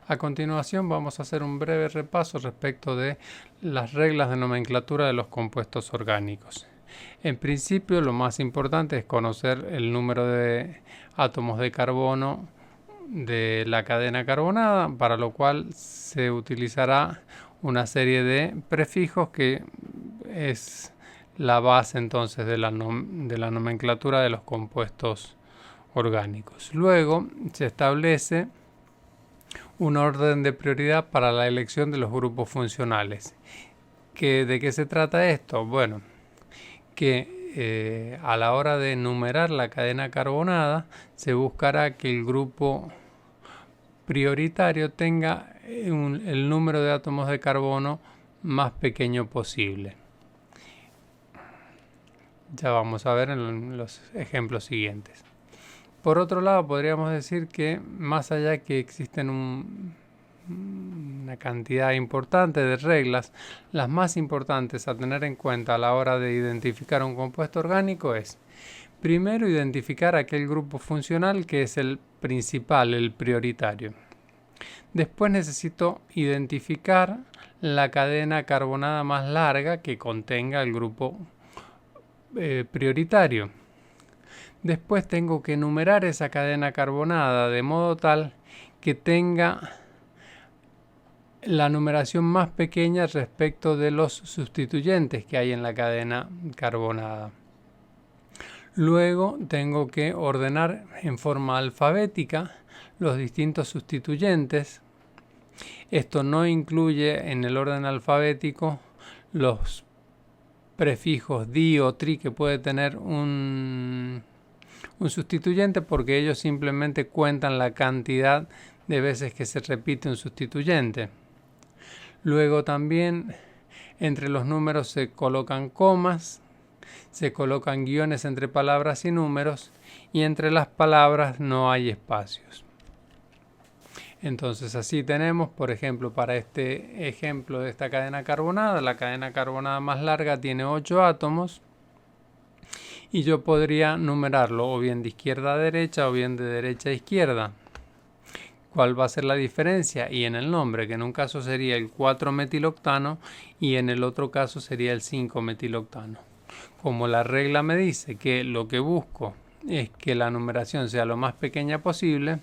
A continuación vamos a hacer un breve repaso respecto de las reglas de nomenclatura de los compuestos orgánicos. En principio, lo más importante es conocer el número de átomos de carbono de la cadena carbonada, para lo cual se utilizará una serie de prefijos que es la base entonces de la nomenclatura de los compuestos orgánicos. Luego se establece un orden de prioridad para la elección de los grupos funcionales. ¿De qué se trata esto? Bueno, que a la hora de numerar la cadena carbonada se buscará que el grupo prioritario tenga el número de átomos de carbono más pequeño posible. Ya vamos a ver en los ejemplos siguientes. Por otro lado, podríamos decir que más allá que existen una cantidad importante de reglas, las más importantes a tener en cuenta a la hora de identificar un compuesto orgánico es, primero, identificar aquel grupo funcional que es el principal, el prioritario. Después necesito identificar la cadena carbonada más larga que contenga el grupo prioritario. Después tengo que numerar esa cadena carbonada de modo tal que tenga la numeración más pequeña respecto de los sustituyentes que hay en la cadena carbonada. Luego tengo que ordenar en forma alfabética los distintos sustituyentes. Esto no incluye en el orden alfabético los prefijos di o tri que puede tener un sustituyente, porque ellos simplemente cuentan la cantidad de veces que se repite un sustituyente. Luego también entre los números se colocan comas, se colocan guiones entre palabras y números, y entre las palabras no hay espacios. Entonces así tenemos, por ejemplo, para este ejemplo de esta cadena carbonada, la cadena carbonada más larga tiene 8 átomos, y yo podría numerarlo o bien de izquierda a derecha o bien de derecha a izquierda. ¿Cuál va a ser la diferencia? Y en el nombre, que en un caso sería el 4-metiloctano y en el otro caso sería el 5-metiloctano. Como la regla me dice que lo que busco es que la numeración sea lo más pequeña posible,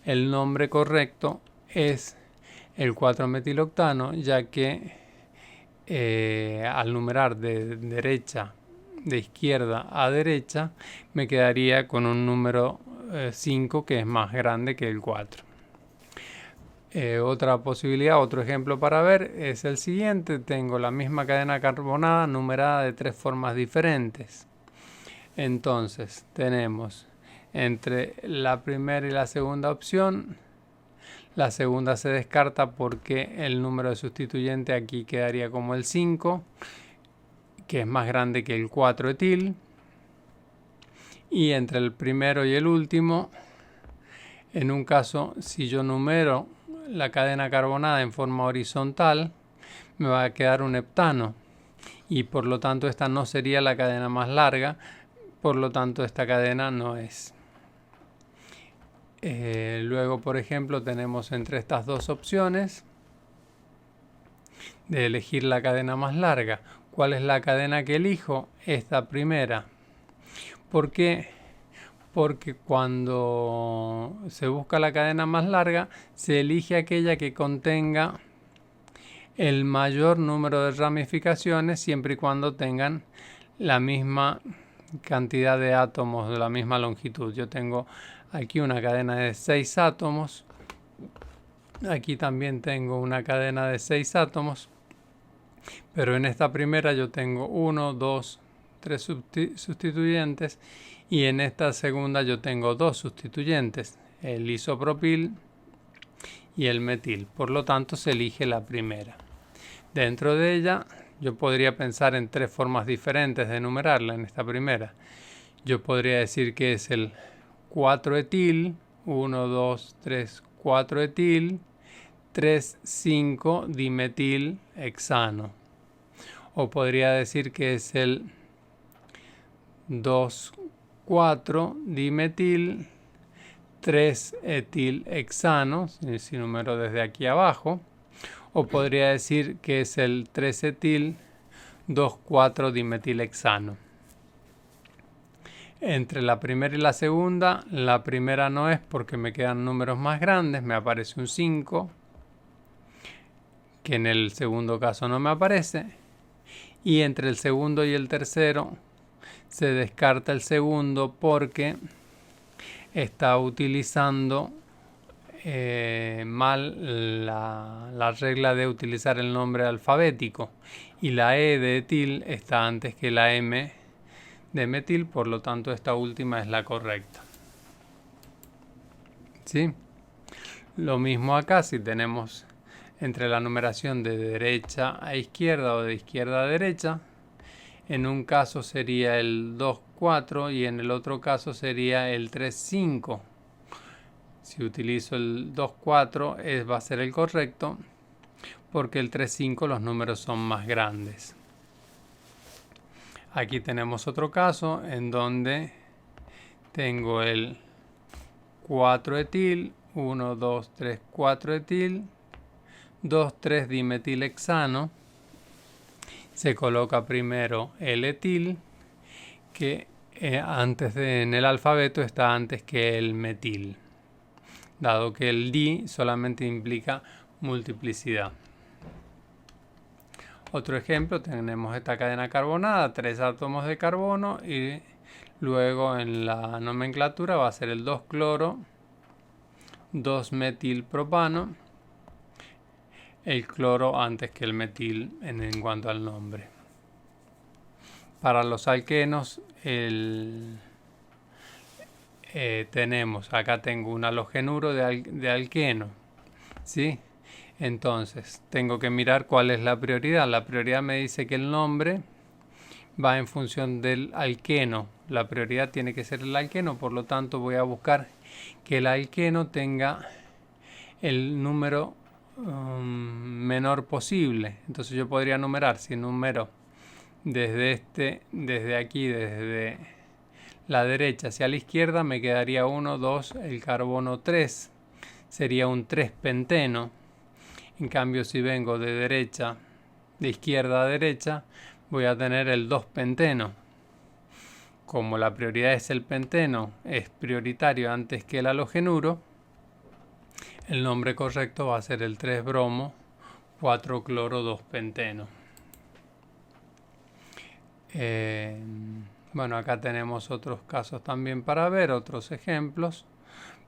el nombre correcto es el 4-metiloctano, ya que al numerar de izquierda a derecha, me quedaría con un número 5 que es más grande que el 4. Otra posibilidad, otro ejemplo para ver es el siguiente. Tengo la misma cadena carbonada numerada de 3 formas diferentes. Entonces tenemos entre la primera y la segunda opción, la segunda se descarta porque el número de sustituyente aquí quedaría como el 5, que es más grande que el 4-etil. Y entre el primero y el último, en un caso, si yo numero la cadena carbonada en forma horizontal, me va a quedar un heptano. Y por lo tanto esta no sería la cadena más larga, por lo tanto esta cadena no es. Luego, por ejemplo, tenemos entre estas dos opciones de elegir la cadena más larga. ¿Cuál es la cadena que elijo? Esta primera. ¿Por qué? Porque cuando se busca la cadena más larga, se elige aquella que contenga el mayor número de ramificaciones, siempre y cuando tengan la misma cantidad de átomos de la misma longitud. Yo tengo aquí una cadena de 6 átomos. Aquí también tengo una cadena de 6 átomos. Pero en esta primera yo tengo 1, 2, 3 sustituyentes. Y en esta segunda yo tengo 2 sustituyentes, el isopropil y el metil. Por lo tanto se elige la primera. Dentro de ella yo podría pensar en 3 formas diferentes de numerarla en esta primera. Yo podría decir que es el 4-etil, 1, 2, 3, 4-etil, 3, 5 dimetil hexano. O podría decir que es el 2, 4 dimetil, 3-etilhexano, si numero desde aquí abajo, o podría decir que es el 3-etil 2,4-dimetilhexano. Entre la primera y la segunda no es porque me quedan números más grandes, me aparece un 5, que en el segundo caso no me aparece, y entre el segundo y el tercero se descarta el segundo porque está utilizando mal la regla de utilizar el nombre alfabético, y la E de etil está antes que la M de metil, por lo tanto esta última es la correcta. ¿Sí? Lo mismo acá, si tenemos entre la numeración de derecha a izquierda o de izquierda a derecha, en un caso sería el 2,4 y en el otro caso sería el 3,5. Si utilizo el 2,4 va a ser el correcto, porque el 3,5 los números son más grandes. Aquí tenemos otro caso en donde tengo el 4-etil, 1, 2, 3, 4-etil, 2,3-dimetilhexano. Se coloca primero el etil, que en el alfabeto está antes que el metil, dado que el di solamente implica multiplicidad. Otro ejemplo, tenemos esta cadena carbonada, 3 átomos de carbono, y luego en la nomenclatura va a ser el 2-cloro, 2-metilpropano, el cloro antes que el metil en cuanto al nombre. Para los alquenos acá tengo un halogenuro de alqueno, ¿sí? Entonces, tengo que mirar cuál es la prioridad. La prioridad me dice que el nombre va en función del alqueno. La prioridad tiene que ser el alqueno, por lo tanto voy a buscar que el alqueno tenga el número menor posible. Entonces yo podría numerar, si numero desde aquí, desde la derecha hacia la izquierda, me quedaría 1, 2, el carbono 3. Sería un 3-penteno. En cambio, si vengo de izquierda a derecha, voy a tener el 2-penteno. Como la prioridad es el penteno, es prioritario antes que el halogenuro, el nombre correcto va a ser el 3-bromo 4-cloro 2-penteno. Bueno, acá tenemos otros casos también para ver, otros ejemplos,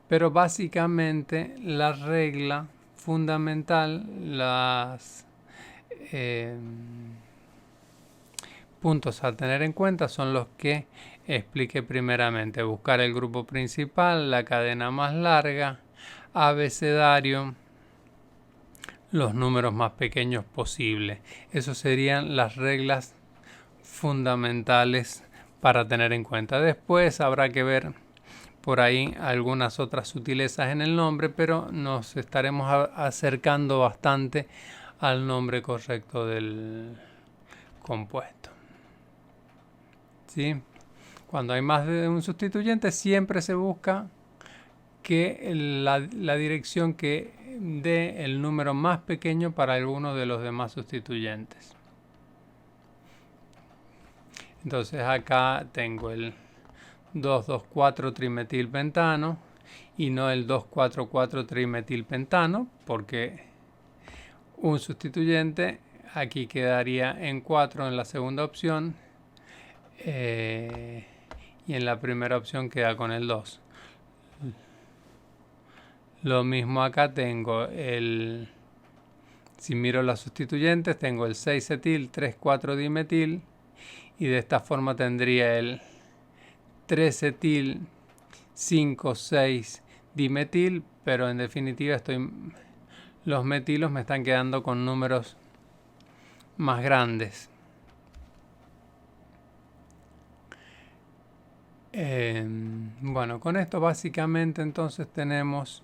pero básicamente la regla fundamental, los puntos a tener en cuenta son los que expliqué primeramente: buscar el grupo principal, la cadena más larga, abecedario, los números más pequeños posibles. Esas serían las reglas fundamentales para tener en cuenta. Después habrá que ver por ahí algunas otras sutilezas en el nombre, pero nos estaremos acercando bastante al nombre correcto del compuesto. ¿Sí? Cuando hay más de un sustituyente, siempre se busca que la dirección que dé el número más pequeño para alguno de los demás sustituyentes. Entonces acá tengo el 2,2,4-trimetilpentano y no el 2,4,4-trimetilpentano, porque un sustituyente aquí quedaría en 4 en la segunda opción, y en la primera opción queda con el 2. Lo mismo acá tengo si miro las sustituyentes, tengo el 6-etil 3,4-dimetil, y de esta forma tendría el 3-etil 5,6-dimetil, pero en definitiva los metilos me están quedando con números más grandes. Bueno, con esto básicamente entonces tenemos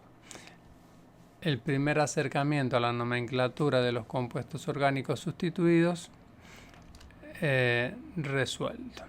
el primer acercamiento a la nomenclatura de los compuestos orgánicos sustituidos resuelto.